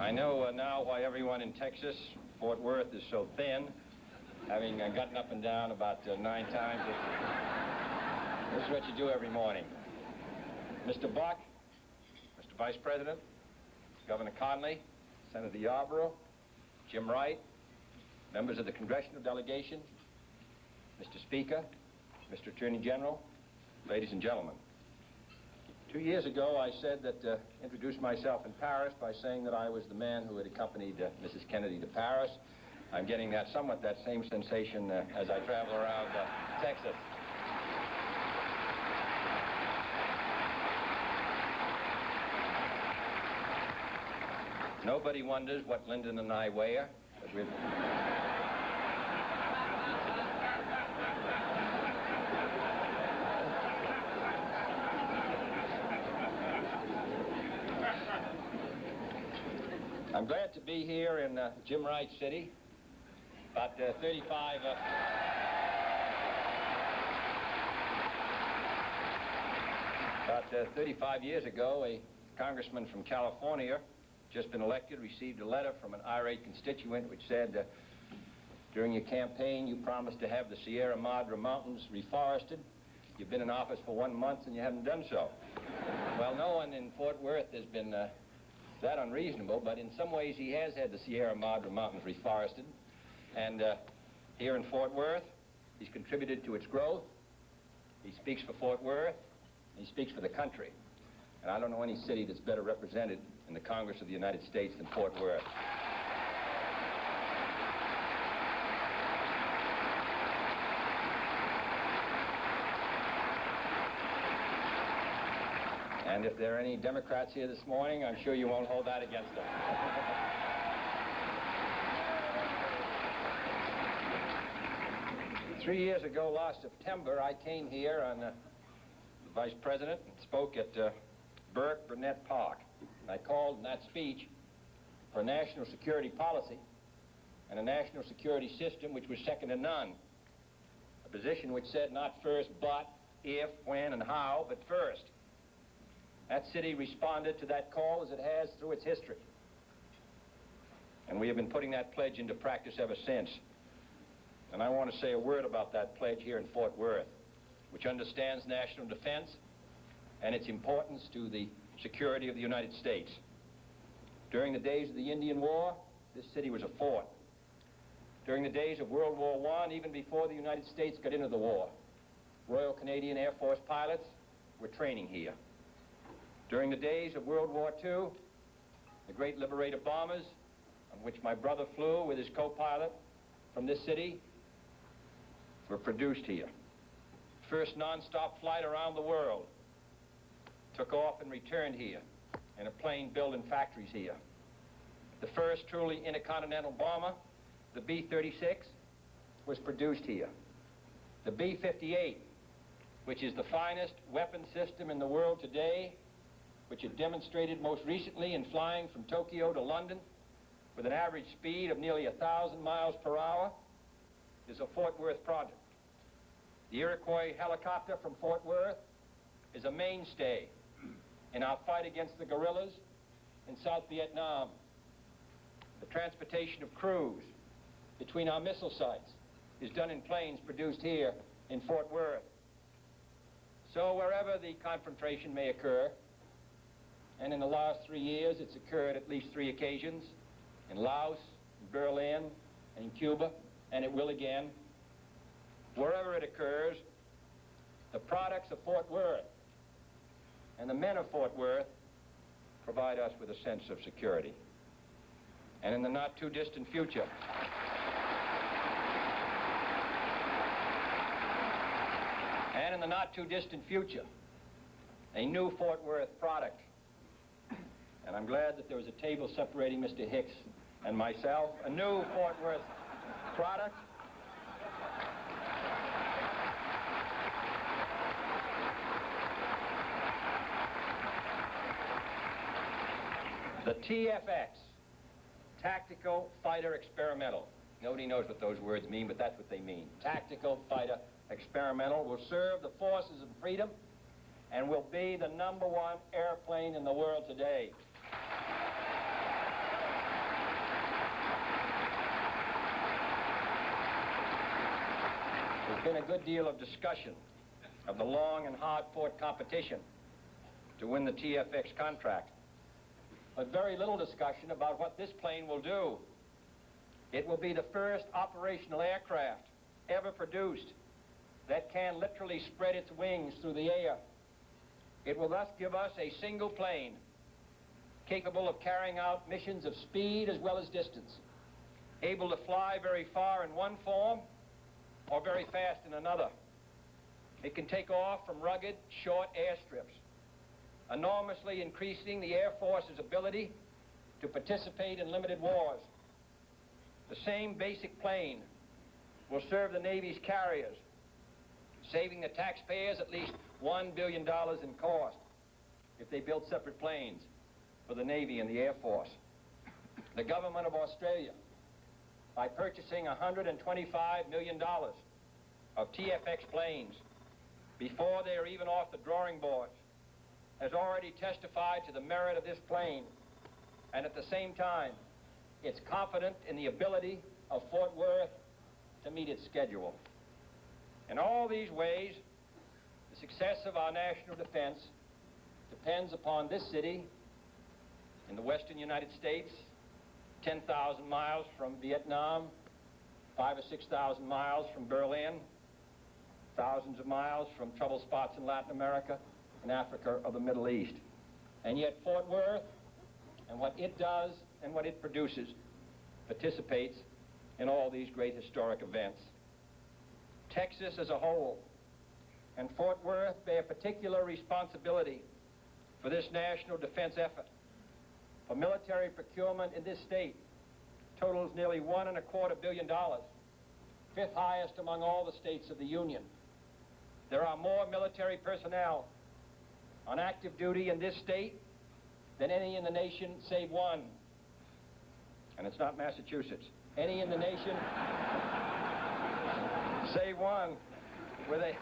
I know now why everyone in Texas, Fort Worth, is so thin, having gotten up and down about 9 times. This is what you do every morning. Mr. Buck, Mr. Vice President, Governor Conley, Senator Yarborough, Jim Wright, members of the congressional delegation, Mr. Speaker, Mr. Attorney General, ladies and gentlemen. 2 years ago, I said that, introduced myself in Paris by saying that I was the man who had accompanied Mrs. Kennedy to Paris. I'm getting somewhat that same sensation as I travel around Texas. Nobody wonders what Lyndon and I wear, but we've... I'm glad to be here in Jim Wright City. About 35 years ago, a congressman from California, just been elected, received a letter from an irate constituent which said, during your campaign, you promised to have the Sierra Madre Mountains reforested. You've been in office for 1 month and you haven't done so. Well, no one in Fort Worth has been that unreasonable, but in some ways he has had the Sierra Madre Mountains reforested. And here in Fort Worth, he's contributed to its growth. He speaks for Fort Worth, and he speaks for the country. And I don't know any city that's better represented in the Congress of the United States than Fort Worth. And if there are any Democrats here this morning, I'm sure you won't hold that against them. 3 years ago, last September, I came here on the Vice President and spoke at Burke Burnett Park. And I called in that speech for a national security policy and a national security system which was second to none. A position which said not first but, if, when, and how, but first. That city responded to that call as it has through its history. And we have been putting that pledge into practice ever since. And I want to say a word about that pledge here in Fort Worth, which understands national defense and its importance to the security of the United States. During the days of the Indian War, this city was a fort. During the days of World War I, even before the United States got into the war, Royal Canadian Air Force pilots were training here. During the days of World War II, the great Liberator bombers, on which my brother flew with his co-pilot from this city, were produced here. First non-stop flight around the world took off and returned here in a plane built in factories here. The first truly intercontinental bomber, the B-36, was produced here. The B-58, which is the finest weapon system in the world today, which it demonstrated most recently in flying from Tokyo to London with an average speed of nearly 1,000 miles per hour, is a Fort Worth project. The Iroquois helicopter from Fort Worth is a mainstay in our fight against the guerrillas in South Vietnam. The transportation of crews between our missile sites is done in planes produced here in Fort Worth. So wherever the confrontation may occur, and in the last 3 years, it's occurred at least 3 occasions, in Laos, in Berlin, and in Cuba, and it will again. Wherever it occurs, the products of Fort Worth and the men of Fort Worth provide us with a sense of security. And in the not-too-distant future, a new Fort Worth product. And I'm glad that there was a table separating Mr. Hicks and myself. A new Fort Worth product. The TFX, Tactical Fighter Experimental. Nobody knows what those words mean, but that's what they mean. Tactical Fighter Experimental will serve the forces of freedom and will be the #1 airplane in the world today. There's been a good deal of discussion of the long and hard-fought competition to win the TFX contract, but very little discussion about what this plane will do. It will be the first operational aircraft ever produced that can literally spread its wings through the air. It will thus give us a single plane capable of carrying out missions of speed as well as distance, able to fly very far in one form or very fast in another. It can take off from rugged, short airstrips, enormously increasing the Air Force's ability to participate in limited wars. The same basic plane will serve the Navy's carriers, saving the taxpayers at least $1 billion in cost if they built separate planes for the Navy and the Air Force. The government of Australia, by purchasing $125 million of TFX planes before they are even off the drawing boards, has already testified to the merit of this plane, and at the same time, it's confident in the ability of Fort Worth to meet its schedule. In all these ways, the success of our national defense depends upon this city in the western United States, 10,000 miles from Vietnam, 5,000 or 6,000 miles from Berlin, thousands of miles from trouble spots in Latin America and Africa or the Middle East. And yet Fort Worth and what it does and what it produces participates in all these great historic events. Texas as a whole and Fort Worth bear particular responsibility for this national defense effort. For military procurement in this state totals nearly $1.25 billion, fifth highest among all the states of the Union. There are more military personnel on active duty in this state than any in the nation save one. And it's not Massachusetts. Any in the nation save one, where they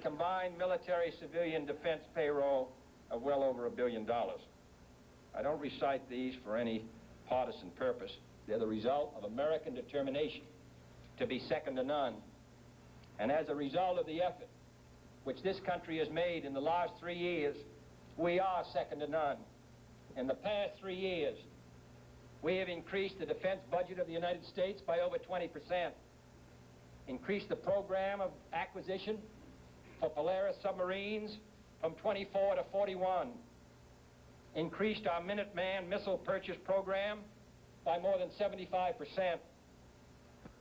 combined military-civilian defense payroll of well over $1 billion. I don't recite these for any partisan purpose. They're the result of American determination to be second to none. And as a result of the effort which this country has made in the last 3 years, we are second to none. In the past 3 years, we have increased the defense budget of the United States by over 20%, increased the program of acquisition for Polaris submarines from 24 to 41, increased our Minuteman missile purchase program by more than 75%,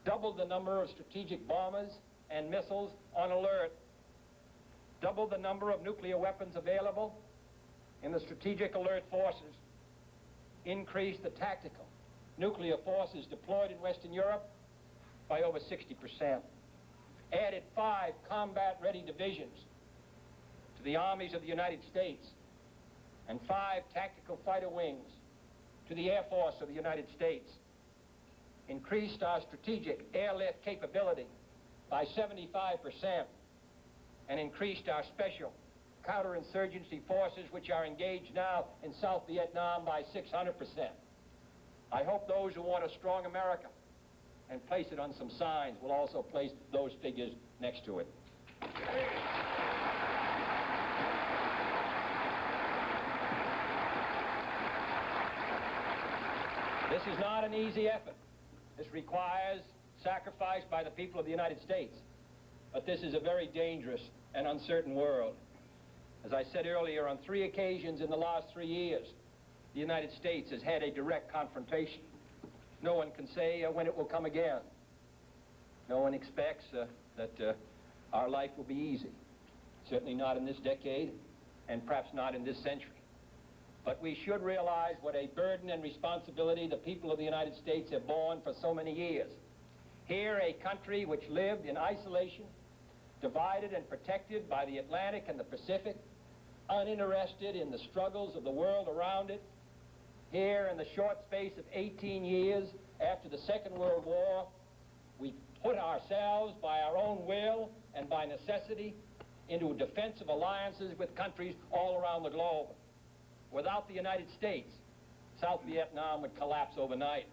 doubled the number of strategic bombers and missiles on alert, doubled the number of nuclear weapons available in the strategic alert forces, increased the tactical nuclear forces deployed in Western Europe by over 60%, added 5 combat-ready divisions to the armies of the United States, and 5 tactical fighter wings to the Air Force of the United States, increased our strategic airlift capability by 75%, and increased our special counterinsurgency forces, which are engaged now in South Vietnam, by 600%. I hope those who want a strong America and place it on some signs will also place those figures next to it. This is not an easy effort. This requires sacrifice by the people of the United States. But this is a very dangerous and uncertain world. As I said earlier, on 3 occasions in the last 3 years, the United States has had a direct confrontation. No one can say when it will come again. No one expects that our life will be easy. Certainly not in this decade, and perhaps not in this century. But we should realize what a burden and responsibility the people of the United States have borne for so many years. Here, a country which lived in isolation, divided and protected by the Atlantic and the Pacific, uninterested in the struggles of the world around it. Here, in the short space of 18 years after the Second World War, we put ourselves by our own will and by necessity into defensive alliances with countries all around the globe. Without the United States, South Vietnam would collapse overnight.